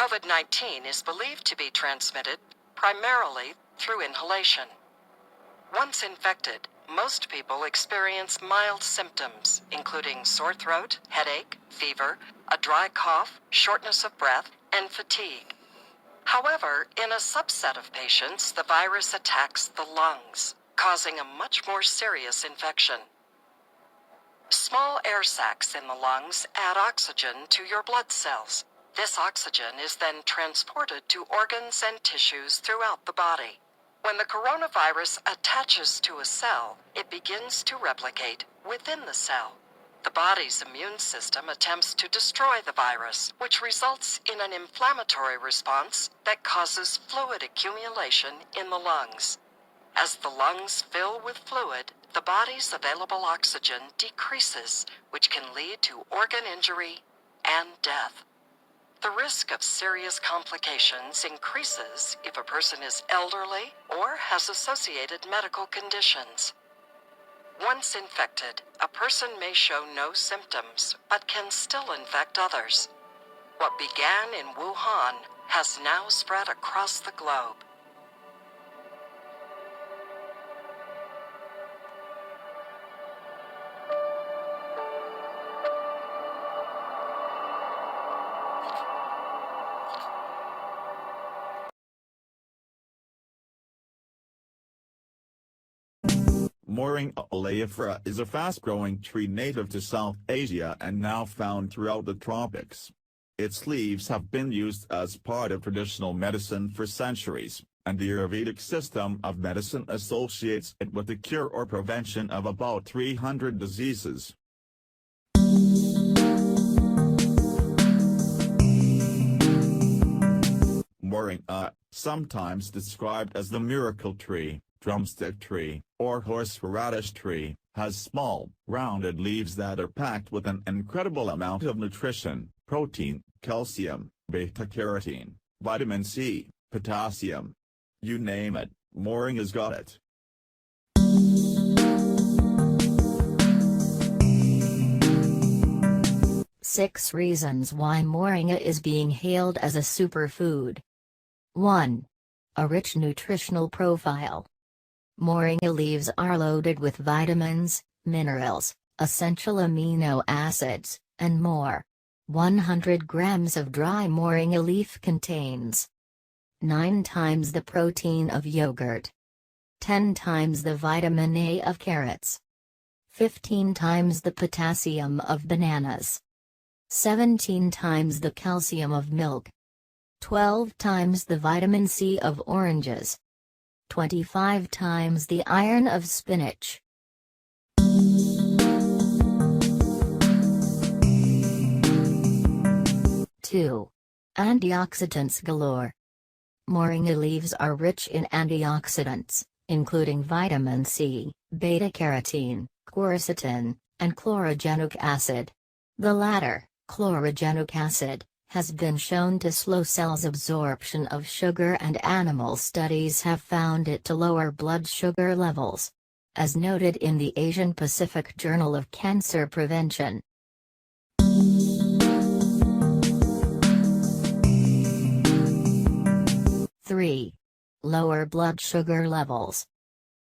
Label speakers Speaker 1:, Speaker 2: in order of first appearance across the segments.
Speaker 1: COVID-19 is believed to be transmitted primarily through inhalation. Once infected, most people experience mild symptoms, including sore throat, headache, fever, a dry cough, shortness of breath, and fatigue. However, in a subset of patients, the virus attacks the lungs, causing a much more serious infection. Small air sacs in the lungs add oxygen to your blood cells. This oxygen is then transported to organs and tissues throughout the body. When the coronavirus attaches to a cell, it begins to replicate within the cell. The body's immune system attempts to destroy the virus, which results in an inflammatory response that causes fluid accumulation in the lungs. As the lungs fill with fluid, the body's available oxygen decreases, which can lead to organ injury and death. The risk of serious complications increases if a person is elderly or has associated medical conditions. Once infected, a person may show no symptoms, but can still infect others. What began in Wuhan has now spread across the globe.
Speaker 2: Moringa oleifera is a fast-growing tree native to South Asia and now found throughout the tropics. Its leaves have been used as part of traditional medicine for centuries, and the Ayurvedic system of medicine associates it with the cure or prevention of about 300 diseases. Moringa, sometimes described as the miracle tree, drumstick tree, or horseradish tree, has small, rounded leaves that are packed with an incredible amount of nutrition: protein, calcium, beta-carotene, vitamin C, potassium. You name it, Moringa's got it.
Speaker 3: Six reasons why moringa is being hailed as a superfood. 1. A rich nutritional profile. Moringa leaves are loaded with vitamins, minerals, essential amino acids, and more. 100 grams of dry moringa leaf contains 9 times the protein of yogurt, 10 times the vitamin A of carrots, 15 times the potassium of bananas, 17 times the calcium of milk, 12 times the vitamin C of oranges, 25 times the iron of spinach. Two. Antioxidants galore. Moringa leaves are rich in antioxidants, including vitamin C, beta-carotene, quercetin, and chlorogenic acid. The latter, chlorogenic acid, has been shown to slow cells' absorption of sugar, and animal studies have found it to lower blood sugar levels, as noted in the Asian Pacific Journal of Cancer Prevention. 3. Lower blood sugar levels.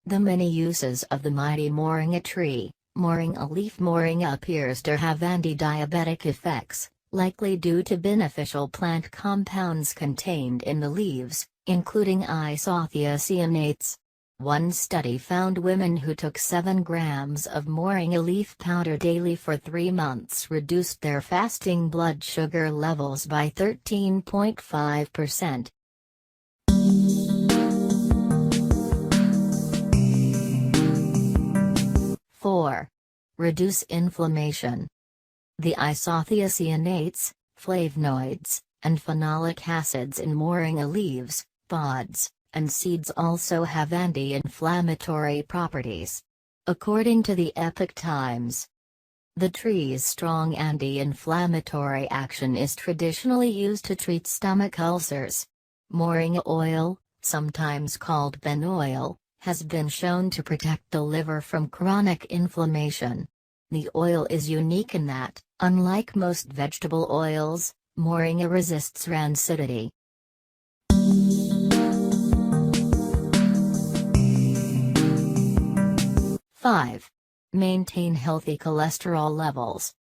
Speaker 3: The many uses of the mighty moringa tree. Moringa leaf. Moringa appears to have anti-diabetic effects, likely due to beneficial plant compounds contained in the leaves, including isothiocyanates. One study found women who took 7 grams of moringa leaf powder daily for 3 months reduced their fasting blood sugar levels by 13.5%. 4. Reduce inflammation. The isothiocyanates, flavonoids, and phenolic acids in moringa leaves, pods, and seeds also have anti-inflammatory properties. According to the Epoch Times, the tree's strong anti-inflammatory action is traditionally used to treat stomach ulcers. Moringa oil, sometimes called ben oil, has been shown to protect the liver from chronic inflammation. The oil is unique in that, unlike most vegetable oils, Moringa resists rancidity. 5. Maintain healthy cholesterol levels.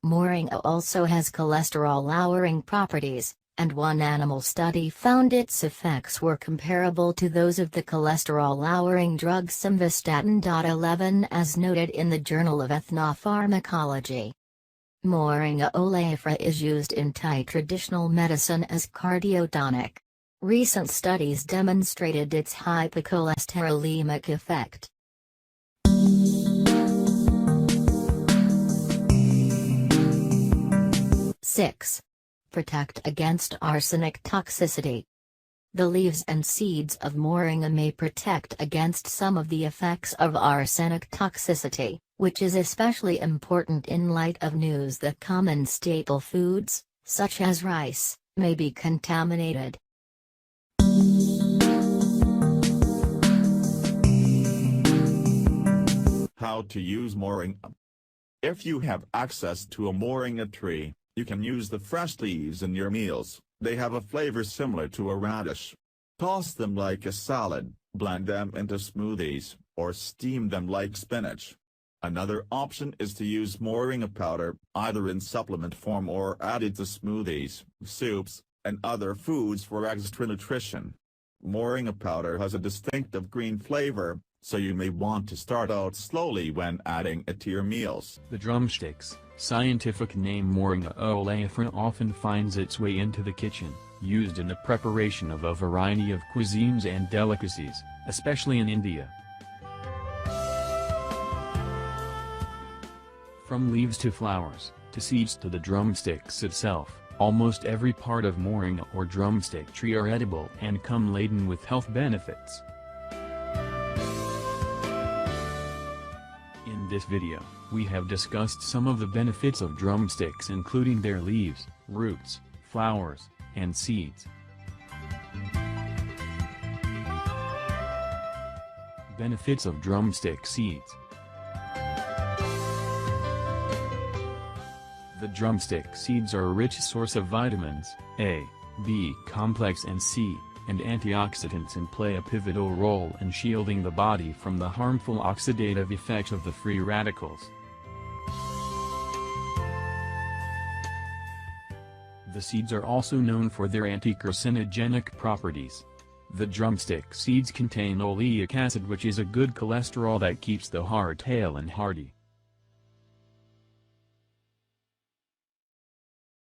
Speaker 3: Moringa also has cholesterol-lowering properties, and one animal study found its effects were comparable to those of the cholesterol-lowering drug simvastatin. 11 as noted in the Journal of Ethnopharmacology. Moringa oleifera is used in Thai traditional medicine as cardiotonic. Recent studies demonstrated its hypocholesterolemic effect. Six. Protect against arsenic toxicity. The leaves and seeds of moringa may protect against some of the effects of arsenic toxicity, which is especially important in light of news that common staple foods, such as rice, may be contaminated.
Speaker 2: How to use moringa. If you have access to a moringa tree, you can use the fresh leaves in your meals. They have a flavor similar to a radish. Toss them like a salad, blend them into smoothies, or steam them like spinach. Another option is to use moringa powder, either in supplement form or added to smoothies, soups, and other foods for extra nutrition. Moringa powder has a distinctive green flavor, so you may want to start out slowly when adding it to your meals.
Speaker 4: The drumsticks, scientific name Moringa oleifera, often finds its way into the kitchen, used in the preparation of a variety of cuisines and delicacies, especially in India. From leaves to flowers, to seeds to the drumsticks itself, almost every part of moringa or drumstick tree are edible and come laden with health benefits. In this video, we have discussed some of the benefits of drumsticks, including their leaves, roots, flowers, and seeds. Benefits of drumstick seeds. The drumstick seeds are a rich source of vitamins A, B complex and C, and antioxidants, and play a pivotal role in shielding the body from the harmful oxidative effects of the free radicals. The seeds are also known for their anti-carcinogenic properties. The drumstick seeds contain oleic acid, which is a good cholesterol that keeps the heart hale and hearty.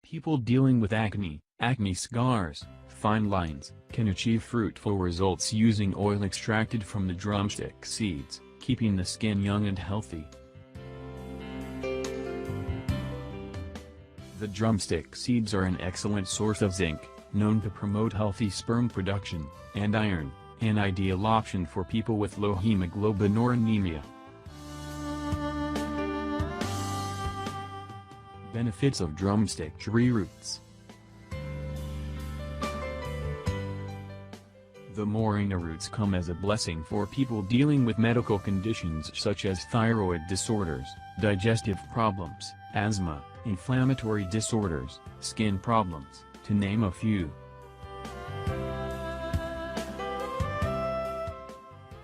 Speaker 4: People dealing with acne scars, fine lines, can achieve fruitful results using oil extracted from the drumstick seeds, keeping the skin young and healthy. The drumstick seeds are an excellent source of zinc, known to promote healthy sperm production, and iron, an ideal option for people with low hemoglobin or anemia. Benefits of drumstick tree roots. The moringa roots come as a blessing for people dealing with medical conditions such as thyroid disorders, digestive problems, asthma, inflammatory disorders, skin problems, to name a few.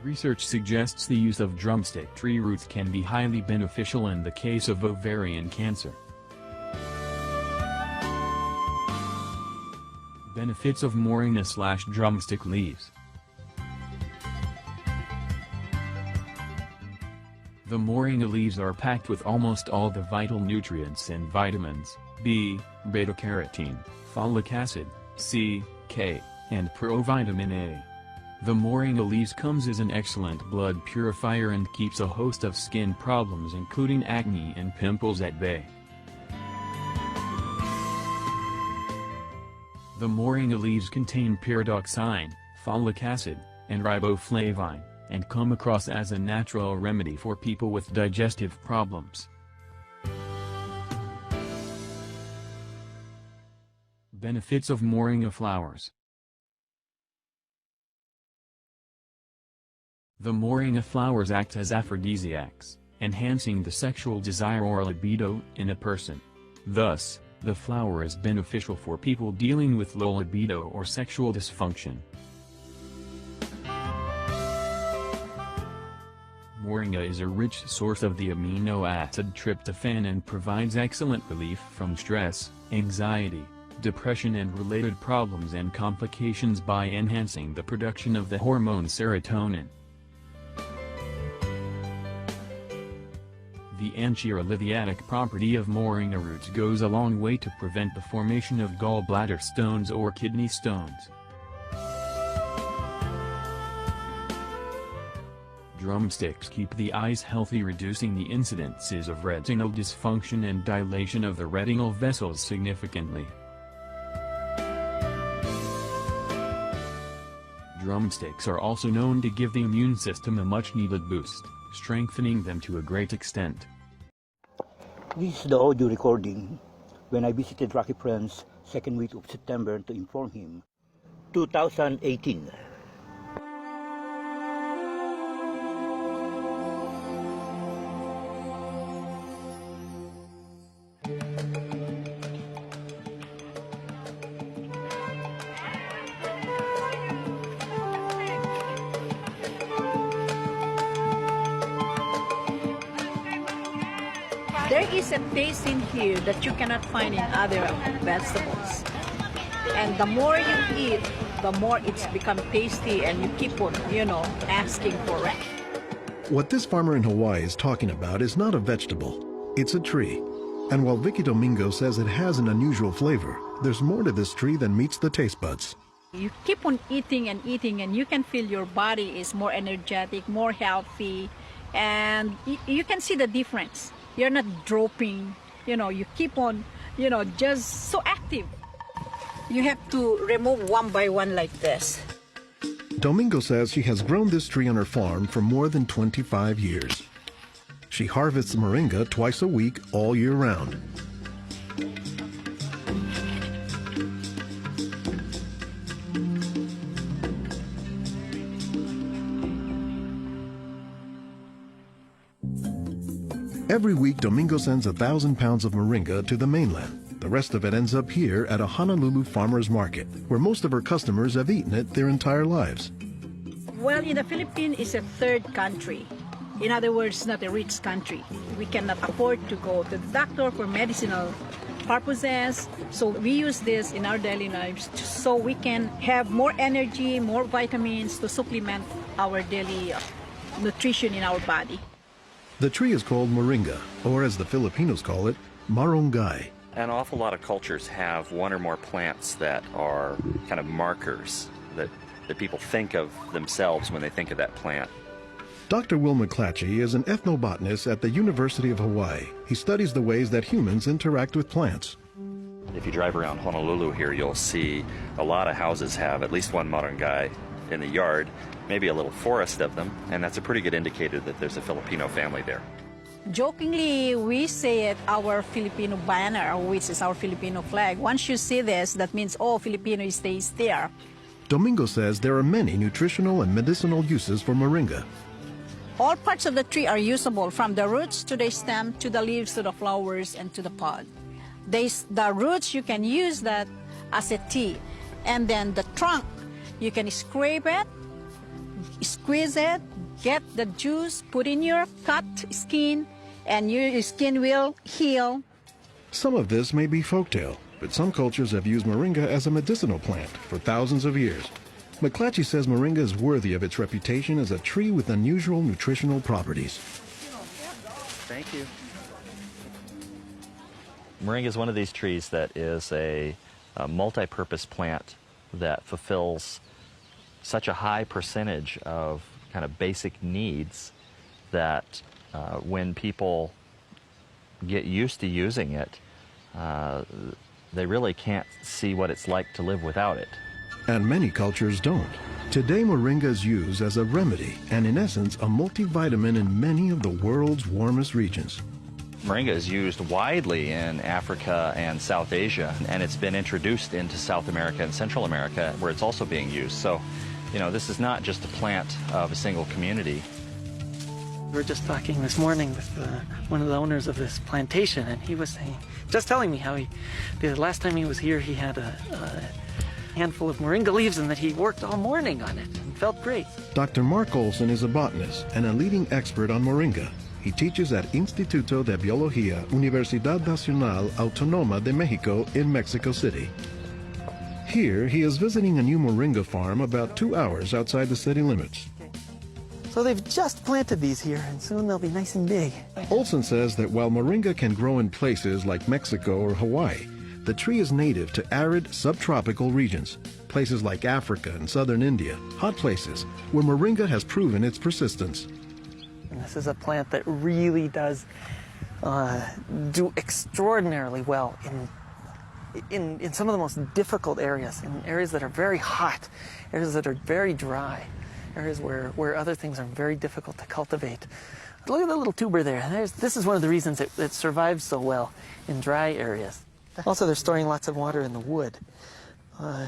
Speaker 4: Research suggests the use of drumstick tree roots can be highly beneficial in the case of ovarian cancer. Benefits of moringa/drumstick leaves. The moringa leaves are packed with almost all the vital nutrients and vitamins B, beta-carotene, folic acid, C, K, and provitamin A. The moringa leaves comes as an excellent blood purifier and keeps a host of skin problems including acne and pimples at bay. The moringa leaves contain pyridoxine, folic acid, and riboflavin, and come across as a natural remedy for people with digestive problems. Benefits of moringa flowers. The moringa flowers act as aphrodisiacs, enhancing the sexual desire or libido in a person. Thus, The flower is beneficial for people dealing with low libido or sexual dysfunction. Moringa is a rich source of the amino acid tryptophan and provides excellent relief from stress, anxiety, depression and related problems and complications by enhancing the production of the hormone serotonin. The anti-lithiatic property of moringa roots goes a long way to prevent the formation of gallbladder stones or kidney stones. Drumsticks keep the eyes healthy, reducing the incidences of retinal dysfunction and dilation of the retinal vessels significantly. Drumsticks are also known to give the immune system a much-needed boost, strengthening them to a great extent.
Speaker 5: This is the audio recording when I visited Rocky Friend's second week of September to inform him. 2018.
Speaker 6: There is a taste in here that you cannot find in other vegetables. And the more you eat, the more it's become tasty and you keep on, asking for it.
Speaker 7: What this farmer in Hawaii is talking about is not a vegetable, it's a tree. And while Vicky Domingo says it has an unusual flavor, there's more to this tree than meets the taste buds.
Speaker 6: You keep on eating and eating and you can feel your body is more energetic, more healthy, and you can see the difference. You're not dropping, you keep on, just so active. You have to remove one by one like this.
Speaker 7: Domingo says she has grown this tree on her farm for more than 25 years. She harvests moringa twice a week all year round. Every week, Domingo sends 1,000 pounds of moringa to the mainland. The rest of it ends up here at a Honolulu farmer's market, where most of her customers have eaten it their entire lives.
Speaker 6: Well, in the Philippines, it's a third country. In other words, not a rich country. We cannot afford to go to the doctor for medicinal purposes. So we use this in our daily lives so we can have more energy, more vitamins to supplement our daily nutrition in our body.
Speaker 7: The tree is called moringa, or as the Filipinos call it, marunggay.
Speaker 8: An awful lot of cultures have one or more plants that are kind of markers that people think of themselves when they think of that plant.
Speaker 7: Dr. Will McClatchy is an ethnobotanist at the University of Hawaii. He studies the ways that humans interact with plants.
Speaker 8: If you drive around Honolulu here, you'll see a lot of houses have at least one marunggay in the yard, maybe a little forest of them, and that's a pretty good indicator that there's a Filipino family there.
Speaker 6: Jokingly, we say it our Filipino banner, which is our Filipino flag. Once you see this, that means, oh, Filipino stays there.
Speaker 7: Domingo says there are many nutritional and medicinal uses for moringa.
Speaker 6: All parts of the tree are usable, from the roots to the stem, to the leaves, to the flowers, and to the pod. The roots, you can use that as a tea. And then the trunk, you can scrape it, squeeze it, get the juice, put in your cut skin, and your skin will heal.
Speaker 7: Some of this may be folktale, but some cultures have used moringa as a medicinal plant for thousands of years. McClatchy says moringa is worthy of its reputation as a tree with unusual nutritional properties.
Speaker 8: Thank you. Moringa is one of these trees that is a multi-purpose plant that fulfills such a high percentage of kind of basic needs that when people get used to using it, they really can't see what it's like to live without it.
Speaker 7: And many cultures don't. Today, moringa is used as a remedy and, in essence, a multivitamin in many of the world's warmest regions.
Speaker 8: Moringa is used widely in Africa and South Asia, and it's been introduced into South America and Central America, where it's also being used. So, this is not just a plant of a single community.
Speaker 9: We were just talking this morning with one of the owners of this plantation, and he was saying, just telling me how the last time he was here, he had a handful of moringa leaves and that he worked all morning on it and felt great.
Speaker 7: Dr. Mark Olson is a botanist and a leading expert on moringa. He teaches at Instituto de Biología, Universidad Nacional Autónoma de Mexico in Mexico City. Here, he is visiting a new moringa farm about 2 hours outside the city limits.
Speaker 9: So they've just planted these here, and soon they'll be nice and big.
Speaker 7: Olson says that while moringa can grow in places like Mexico or Hawaii, the tree is native to arid subtropical regions, places like Africa and southern India, hot places where moringa has proven its persistence.
Speaker 9: And this is a plant that really does do extraordinarily well in some of the most difficult areas, in areas that are very hot, areas that are very dry, areas where other things are very difficult to cultivate. Look at the little tuber there. This is one of the reasons it survives so well in dry areas. Also, they're storing lots of water in the wood.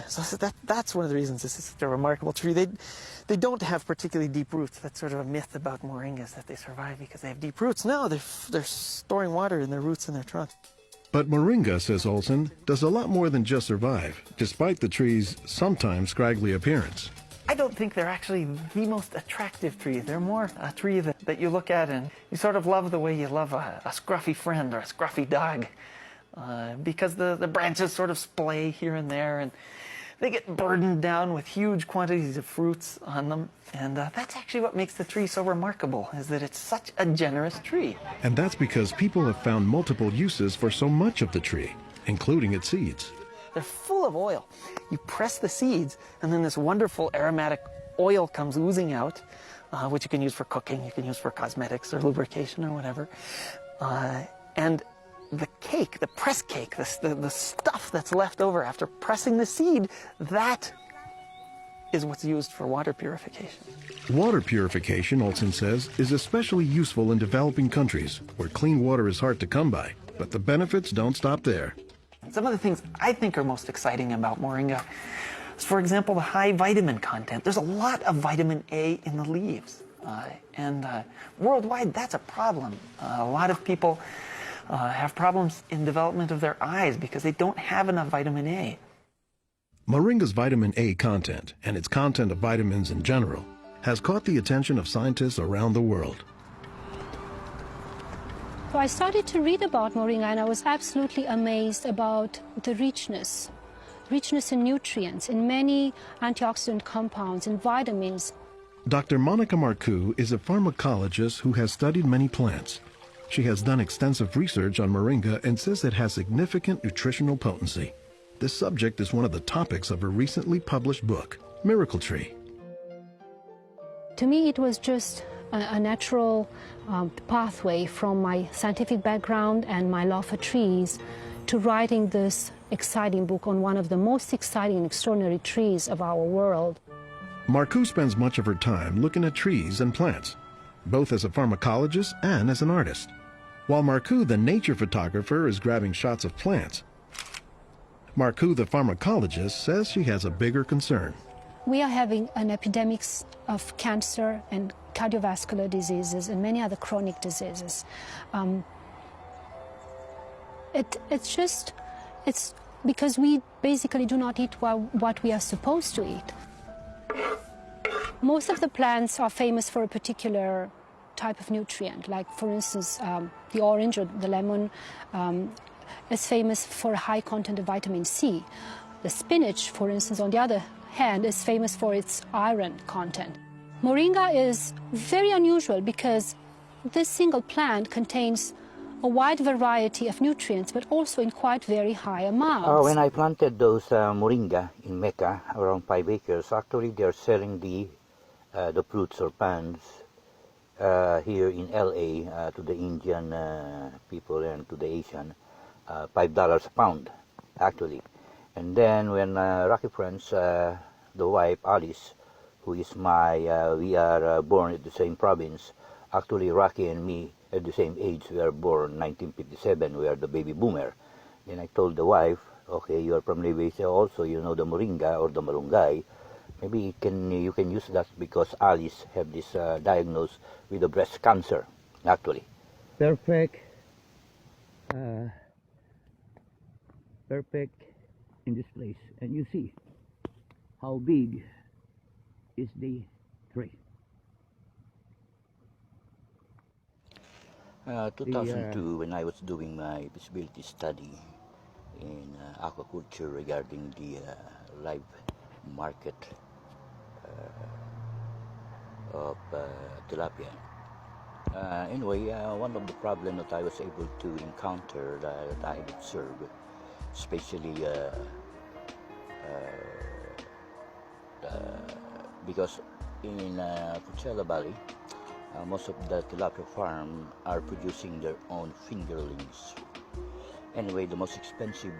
Speaker 9: So that's one of the reasons this is such a remarkable tree. They don't have particularly deep roots. That's sort of a myth about moringas, that they survive because they have deep roots. No, they're storing water in their roots and their trunk.
Speaker 7: But moringa, says Olson, does a lot more than just survive, despite the tree's sometimes scraggly appearance.
Speaker 9: I don't think they're actually the most attractive tree. They're more a tree that you look at and you sort of love the way you love a scruffy friend or a scruffy dog. Because the branches sort of splay here and there, and they get burdened down with huge quantities of fruits on them. And that's actually what makes the tree so remarkable, is that it's such a generous tree.
Speaker 7: And that's because people have found multiple uses for so much of the tree, including its seeds.
Speaker 9: They're full of oil. You press the seeds, and then this wonderful aromatic oil comes oozing out, which you can use for cooking, you can use for cosmetics or lubrication or whatever. And the cake, the press cake, the stuff that's left over after pressing the seed, that is what's used for water purification.
Speaker 7: Water purification, Olson says, is especially useful in developing countries where clean water is hard to come by. But the benefits don't stop there.
Speaker 9: Some of the things I think are most exciting about moringa is, for example, the high vitamin content. There's a lot of vitamin A in the leaves. And worldwide, that's a problem. A lot of people have problems in development of their eyes because they don't have enough vitamin A.
Speaker 7: Moringa's vitamin A content, and its content of vitamins in general, has caught the attention of scientists around the world.
Speaker 10: So I started to read about moringa, and I was absolutely amazed about the richness in nutrients, in many antioxidant compounds, in vitamins.
Speaker 7: Dr. Monica Marcoux is a pharmacologist who has studied many plants. She has done extensive research on moringa and says it has significant nutritional potency. This subject is one of the topics of her recently published book, Miracle Tree.
Speaker 10: To me, it was just a natural pathway from my scientific background and my love for trees to writing this exciting book on one of the most exciting and extraordinary trees of our world.
Speaker 7: Marcoux spends much of her time looking at trees and plants, both as a pharmacologist and as an artist. While Marcoux, the nature photographer, is grabbing shots of plants, Marcoux, the pharmacologist, says she has a bigger concern.
Speaker 10: We are having an epidemic of cancer and cardiovascular diseases and many other chronic diseases. It's because we basically do not eat what we are supposed to eat. Most of the plants are famous for a particular type of nutrient, like for instance the orange or the lemon is famous for a high content of vitamin C. The spinach, for instance, on the other hand, is famous for its iron content. Moringa is very unusual because this single plant contains a wide variety of nutrients, but also in quite very high amounts.
Speaker 5: When I planted those moringa in Mecca, around 5 acres, actually they're selling the fruits or plants here in LA to the Indian people and to the Asian, $5 a pound, actually. And then when Rocky Friends, the wife Alice, who is we are born at the same province. Actually, Rocky and me at the same age. We are born 1957. We are the baby boomer. Then I told the wife, okay, you are from Leyte also. You know the moringa or the marunggay. Maybe you can use that because Alice have this diagnosed with the breast cancer, actually. Perfect, perfect in this place, and you see how big is the tree. 2002, when I was doing my visibility study in aquaculture regarding the live market of tilapia. Anyway, one of the problems that I was able to encounter that I observed, especially because in Coachella Valley, most of the tilapia farm are producing their own fingerlings. Anyway, the most expensive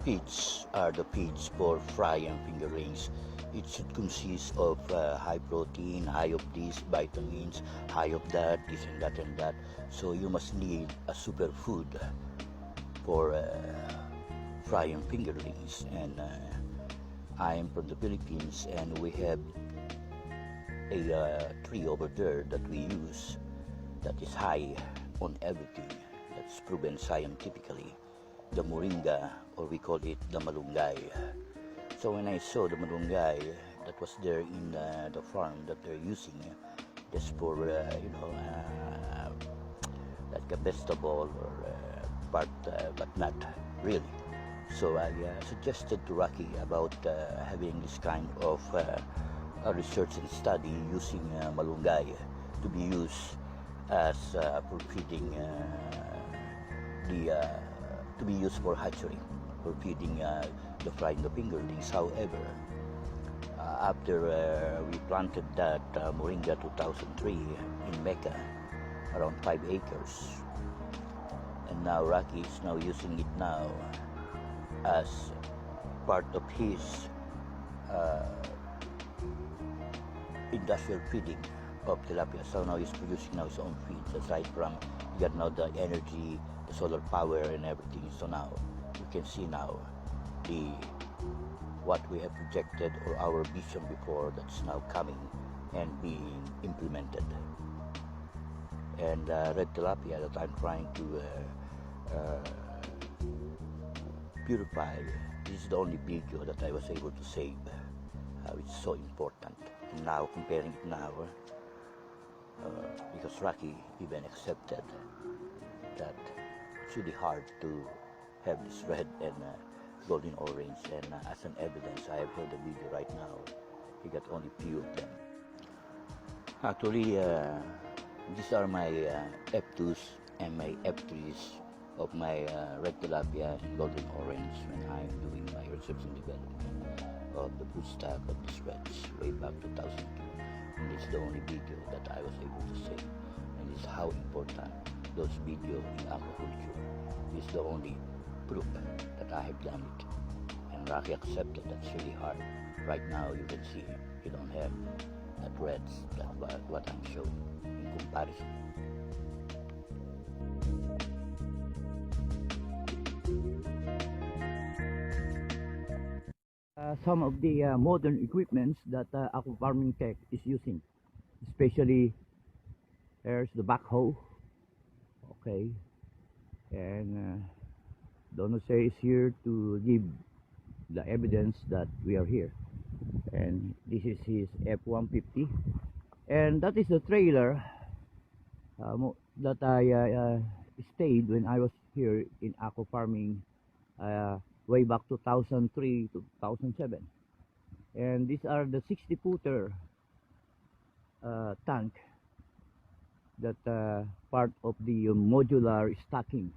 Speaker 5: feeds are the feeds for fry and fingerlings. It should consist of high protein, high of this, vitamins, high of that, this and that and that. So you must need a superfood for fry and fingerlings. And I am from the Philippines, and we have a tree over there that we use that is high on everything. That's proven scientifically. The moringa, or we call it the malunggay. So when I saw the malunggay that was there in the farm that they're using just for like a vegetable or part, but not really. So I suggested to Rocky about having this kind of research and study using malunggay to be used as for feeding to be used for hatchery, for feeding the fry and the fingerlings. However, after we planted that moringa 2003 in Mecca, around 5 acres, and now Rocky is now using it now as part of his industrial feeding of tilapia. So now he's producing now his own feeds, aside from he got now the energy, the solar power and everything. So now you can see now what we have projected or our vision before that's now coming and being implemented. And red tilapia that I'm trying to purify, this is the only video that I was able to save, which is so important. And now comparing it now, because Rocky even accepted that it's really hard to have this red and golden orange, and as an evidence, I have held the video right now. He got only few of them. Actually, these are my F2s and my F3s of my red tilapia and golden orange when I'm doing my research and development of the broodstock of these reds way back 2002. And it's the only video that I was able to save. And it's how important those videos in aquaculture is the only proof that I have done it. And Rocky accepted that's really hard. Right now you can see you don't have that reds, that what I'm showing in comparison. Some of the modern equipments that aqua farming tech is using, especially there's the backhoe, okay, and Dono is here to give the evidence that we are here. And this is his F-150, and that is the trailer that I stayed when I was here in aqua farming way back 2003 to 2007. And these are the 60-footer tank that part of the modular stacking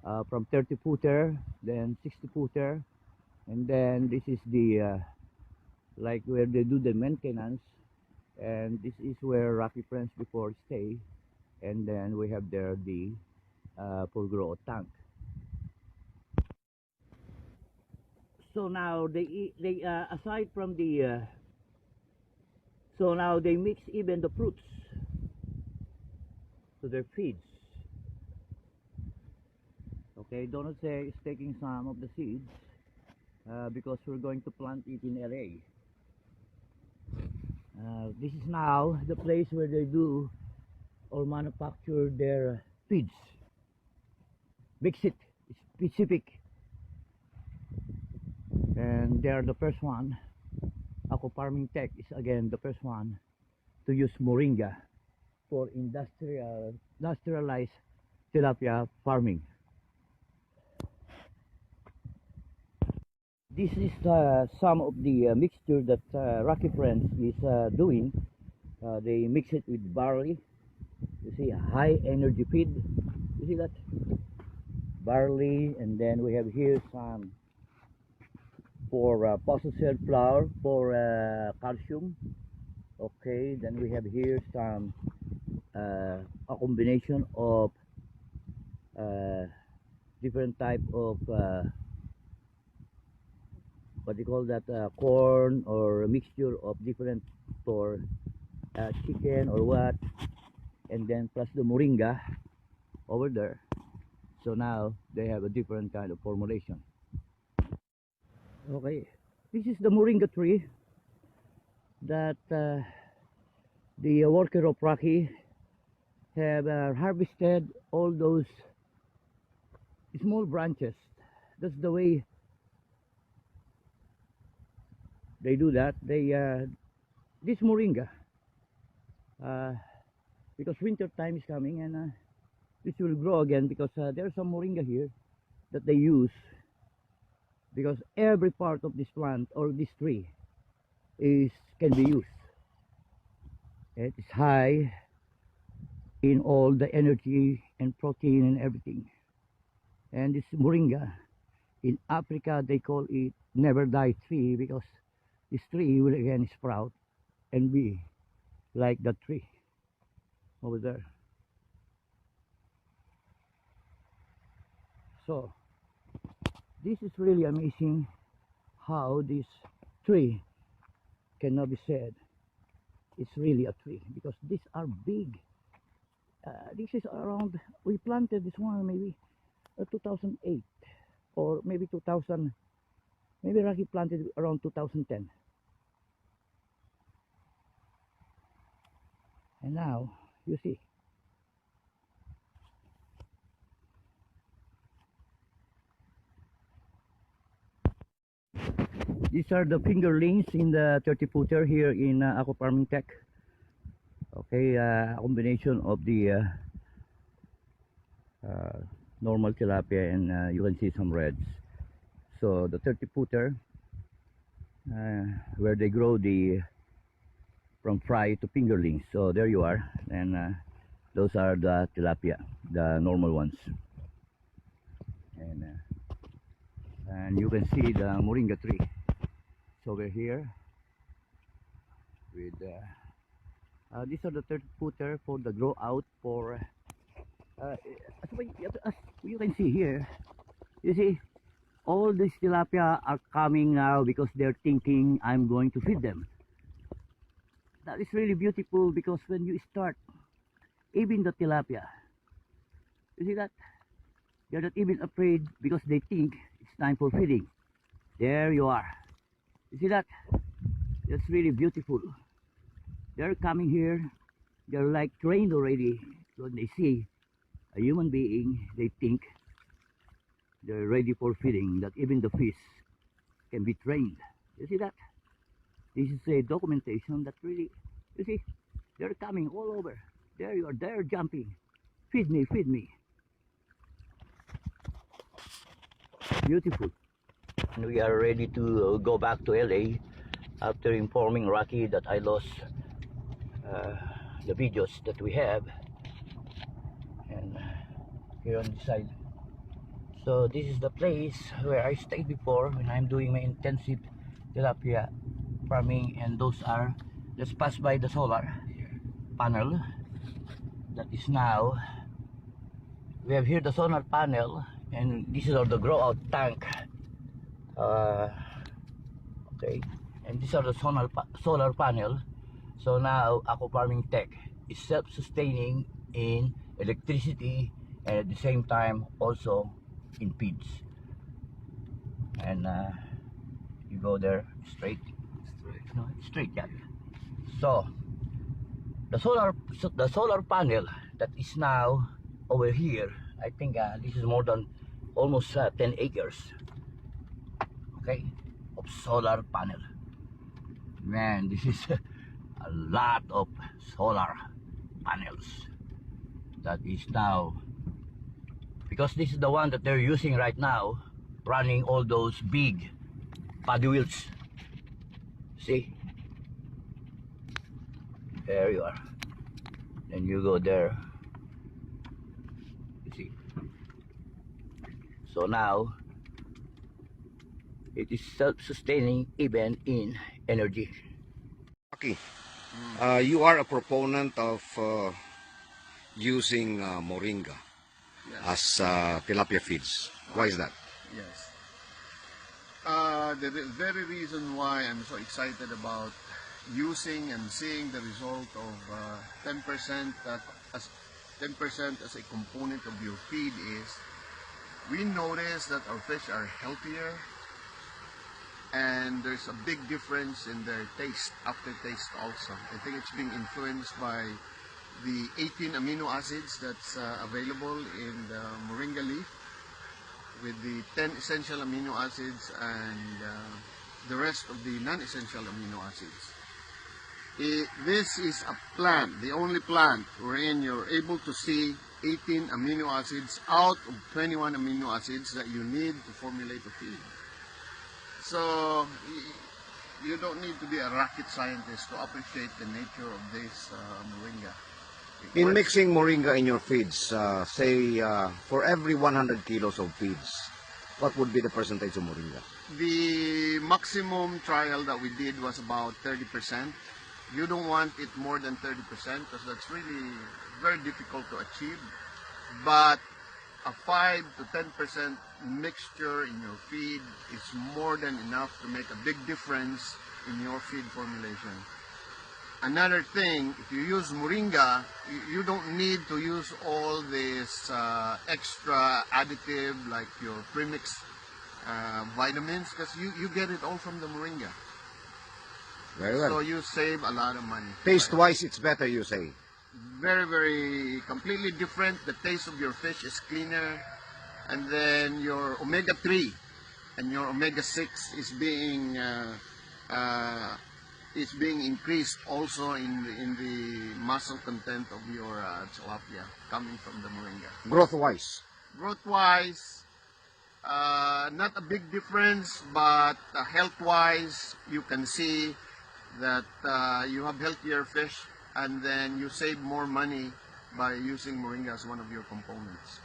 Speaker 5: from 30-footer, then 60-footer, and then this is the like where they do the maintenance, and this is where Rocky Friends before stay, and then we have there the full grow tank. So now they aside from the so now they mix even the fruits to their feeds. Okay, Donald say is taking some of the seeds because we're going to plant it in LA. This is now the place where they do or manufacture their feeds. Mix it specific, and they are the first one. Ako Farming Tech is again the first one to use moringa for industrialized tilapia farming. This is some of the mixture that Rocky Friends is doing. They mix it with barley. You see, a high energy feed. You see that? Barley, and then we have here some for processed flour for calcium. Okay, then we have here some a combination of different type of what do you call that, corn, or a mixture of different for chicken or what, and then plus the moringa over there. So now they have a different kind of formulation. Okay, this is the moringa tree that the worker of Rocky have harvested all those small branches. That's the way they do that. They this moringa, because winter time is coming, and this will grow again, because there's some moringa here that they use, because every part of this plant or this tree can be used. It is high in all the energy and protein and everything. And this moringa, in Africa they call it never die tree, because this tree will again sprout and be like that tree over there. So this is really amazing how this tree cannot be said it's really a tree, because these are big. This is around, we planted this one maybe 2008 or maybe 2000, maybe Rocky planted around 2010. And now you see, these are the fingerlings in the 30-footer here in Ako Farming Tech. Okay, a combination of the normal tilapia, and you can see some reds. So the 30-footer, where they grow the from fry to fingerlings. So there you are, and those are the tilapia, the normal ones. And you can see the moringa tree. So we're here with these are the 30-footer for the grow out for you can see here, you see all these tilapia are coming now because they're thinking I'm going to feed them. That is really beautiful, because when you start, even the tilapia, you see that they're not even afraid, because they think it's time for feeding. There you are. You see that? That's really beautiful. They're coming here, they're like trained already. So when they see a human being, they think they're ready for feeding, that even the fish can be trained. You see that? This is a documentation that really, you see, they're coming all over. There you are, they're jumping. Feed me, feed me. Beautiful. And we are ready to go back to LA after informing Rocky that I lost the videos that we have, and here on this side. So this is the place where I stayed before when I'm doing my intensive tilapia farming, and those are just passed by the solar panel that is now, we have here the solar panel, and this is the grow out tank. Okay, and these are the solar panel. So now Ako Farming Tech is self-sustaining in electricity, and at the same time also in feeds. And You go there straight. No, straight, yeah. So the solar panel that is now over here, I think this is more than almost 10 acres, okay, of solar panel. Man, this is a lot of solar panels that is now, because this is the one that they're using right now, running all those big paddy wheels. See, there you are. Then you go there, you see. So now it is self-sustaining even in energy.
Speaker 11: Okay. You are a proponent of using moringa as tilapia feeds. Why is that?
Speaker 12: Yes. The very reason why I'm so excited about using and seeing the result of 10% as 10% as a component of your feed is we notice that our fish are healthier, and there's a big difference in their taste, aftertaste also. I think it's being influenced by the 18 amino acids that's available in the moringa leaf, with the 10 essential amino acids and the rest of the non-essential amino acids. This is a plant, the only plant wherein you're able to see 18 amino acids out of 21 amino acids that you need to formulate a feed. So you don't need to be a rocket scientist to appreciate the nature of this moringa.
Speaker 11: In mixing moringa in your feeds, say for every 100 kilos of feeds, what would be the percentage of moringa?
Speaker 12: The maximum trial that we did was about 30%. You don't want it more than 30% because that's really very difficult to achieve. But a 5 to 10% mixture in your feed is more than enough to make a big difference in your feed formulation. Another thing, if you use moringa, you don't need to use all this extra additive like your premix vitamins, because you get it all from the moringa.
Speaker 11: Very well.
Speaker 12: So you save a lot of money.
Speaker 11: Taste-wise, it's better, you say?
Speaker 12: Very, very completely different. The taste of your fish is cleaner, and then your omega-3 and your omega-6 is being increased also in the muscle content of your tilapia coming from the moringa.
Speaker 11: Growth-wise?
Speaker 12: Growth-wise, not a big difference, but health-wise, you can see that you have healthier fish, and then you save more money by using moringa as one of your components.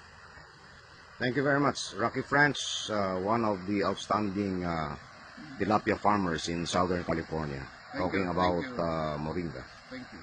Speaker 11: Thank you very much. Rocky French, one of the outstanding tilapia farmers in Southern California, talking about moringa.
Speaker 12: Thank you.